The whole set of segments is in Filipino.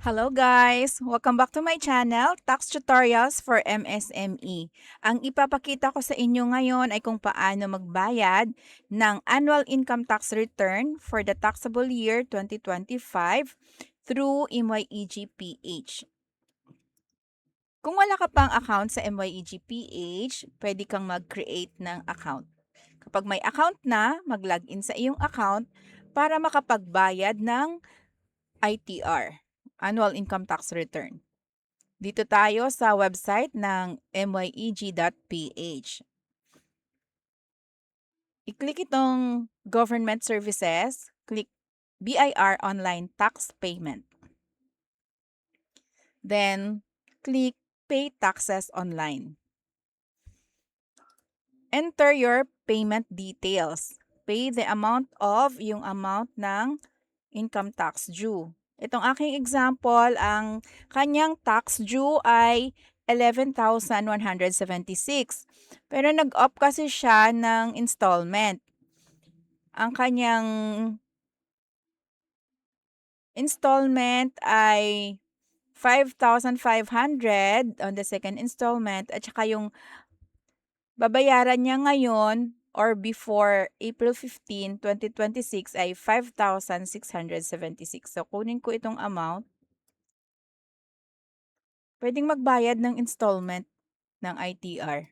Hello guys! Welcome back to my channel, Tax Tutorials for MSME. Ang ipapakita ko sa inyo ngayon ay kung paano magbayad ng Annual Income Tax Return for the taxable year 2025 through MYEG-PH. Kung wala ka pang account sa MYEG-PH, pwede kang mag-create ng account. Kapag may account na, mag-login sa iyong account para makapagbayad ng ITR, Annual Income Tax Return. Dito tayo sa website ng myeg.ph. I-click itong Government Services, click BIR Online Tax Payment. Then, click Pay Taxes Online. Enter your payment details. Pay the amount of yung amount ng income tax due. Itong aking example, ang kanyang tax due ay 11,176. Pero nag-opt kasi siya ng installment. Ang kanyang installment ay 5,500 on the second installment at saka yung babayaran niya ngayon or before April 15, 2026 ay 5,676. So, kunin ko itong amount. Pwedeng magbayad ng installment ng ITR.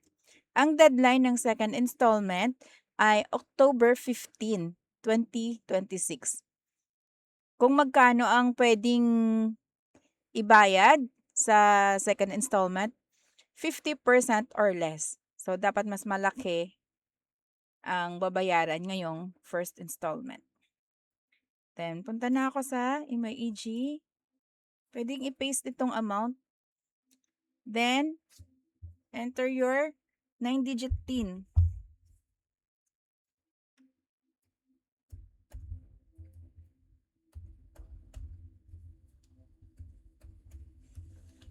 Ang deadline ng second installment ay October 15, 2026. Kung magkano ang pwedeng ibayad sa second installment, 50% or less. So, dapat mas malaki ang babayaran ngayong first installment. Then, punta na ako sa MyEG. Pwedeng i-paste itong amount. Then, enter your 9-digit PIN.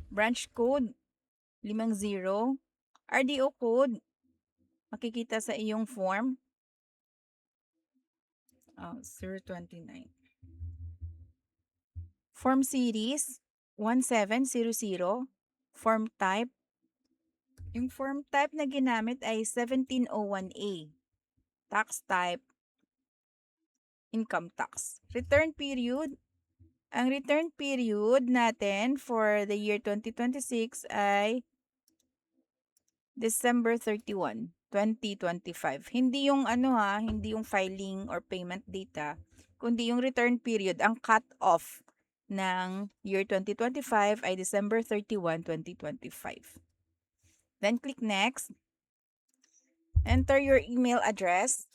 Branch code, 50. RDO code, makikita sa iyong form. 029. Form series, 1700. Form type, yung form type na ginamit ay 1701A. Tax type, income tax. Return period, ang return period natin for the year 2026 ay December 31, 2025. Hindi yung hindi yung filing or payment data, kundi yung return period, ang cut-off ng year 2025 ay December 31, 2025. Then click next. Enter your email address.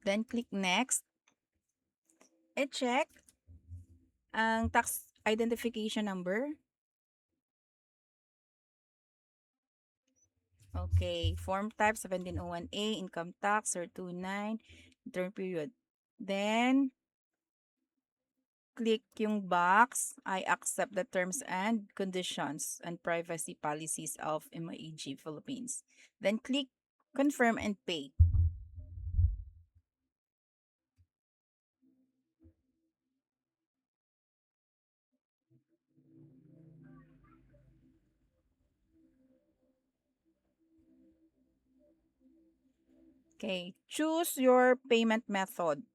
Then click next. I-check ang tax identification number. Okay, form type 1701A, income tax or 29, return period. Then, click yung box, I accept the terms and conditions and privacy policies of MYEG Philippines. Then, click confirm and pay. Okay, choose your payment method.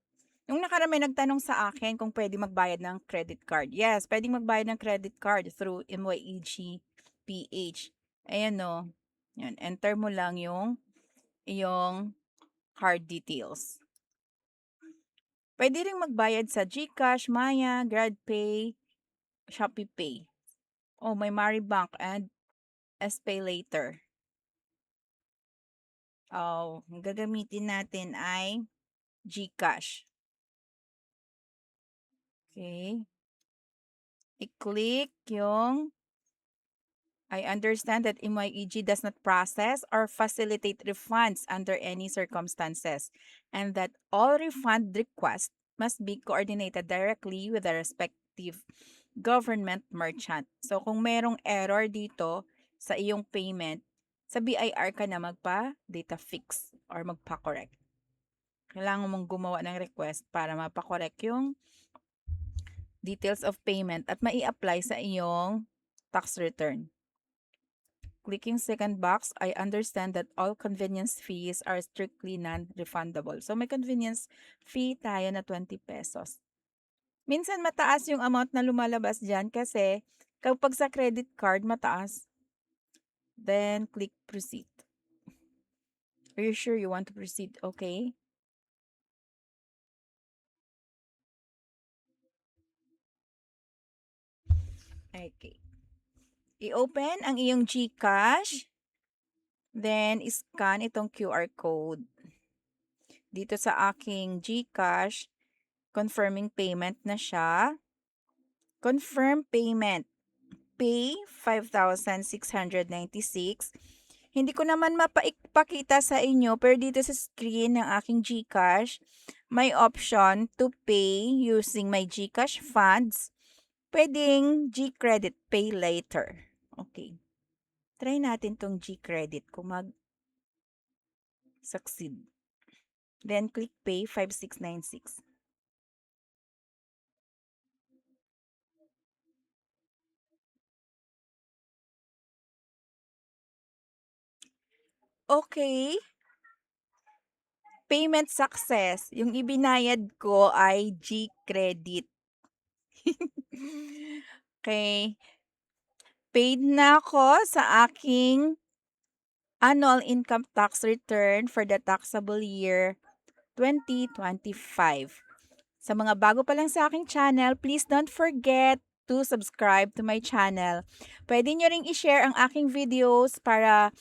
Yung nakaraan may nagtanong sa akin kung pwede magbayad ng credit card. Yes, pwede magbayad ng credit card through MYEG PH. Ayan o. Yan, enter mo lang yung card details. Pwede rin magbayad sa GCash, Maya, GrabPay, Shopee Pay. Oh, may Maribank and SPay Later. Oh, ang gagamitin natin ay GCash. Okay. I-click yung I understand that MYEG does not process or facilitate refunds under any circumstances, and that all refund requests must be coordinated directly with the respective government merchant. So, kung merong error dito sa iyong payment, sa BIR ka na magpa-data fix or magpa-correct. Kailangan mong gumawa ng request para mapa-correct yung details of payment at mai-apply sa iyong tax return. Clicking second box, I understand that all convenience fees are strictly non-refundable. So, may convenience fee tayo na 20 pesos. Minsan mataas yung amount na lumalabas dyan kasi kapag sa credit card, mataas. Then, click proceed. Are you sure you want to proceed? Okay. Okay. I-open ang iyong GCash. Then, scan itong QR code. Dito sa aking GCash, confirming payment na siya. Confirm payment. Pay 5,696. Hindi ko naman mapakita sa inyo, pero dito sa screen ng aking GCash, may option to pay using my GCash funds. Pwedeng G-Credit Pay Later. Okay. Try natin tong G-Credit kung mag-succeed. Then, click Pay 5,696. Okay. Payment success. Yung ibinayad ko ay G-Credit. Okay. Paid na ako sa aking annual income tax return for the taxable year 2025. Sa mga bago pa lang sa aking channel, please don't forget to subscribe to my channel. Pwede nyo ring i-share ang aking videos para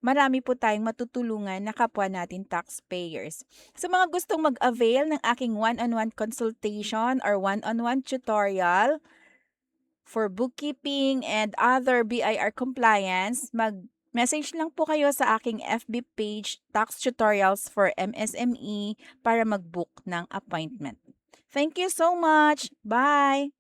marami po tayong matutulungan na kapwa natin taxpayers. Sa mga gustong mag-avail ng aking one-on-one consultation or one-on-one tutorial for bookkeeping and other BIR compliance, mag-message lang po kayo sa aking FB page, Tax Tutorials for MSME, para mag-book ng appointment. Thank you so much. Bye!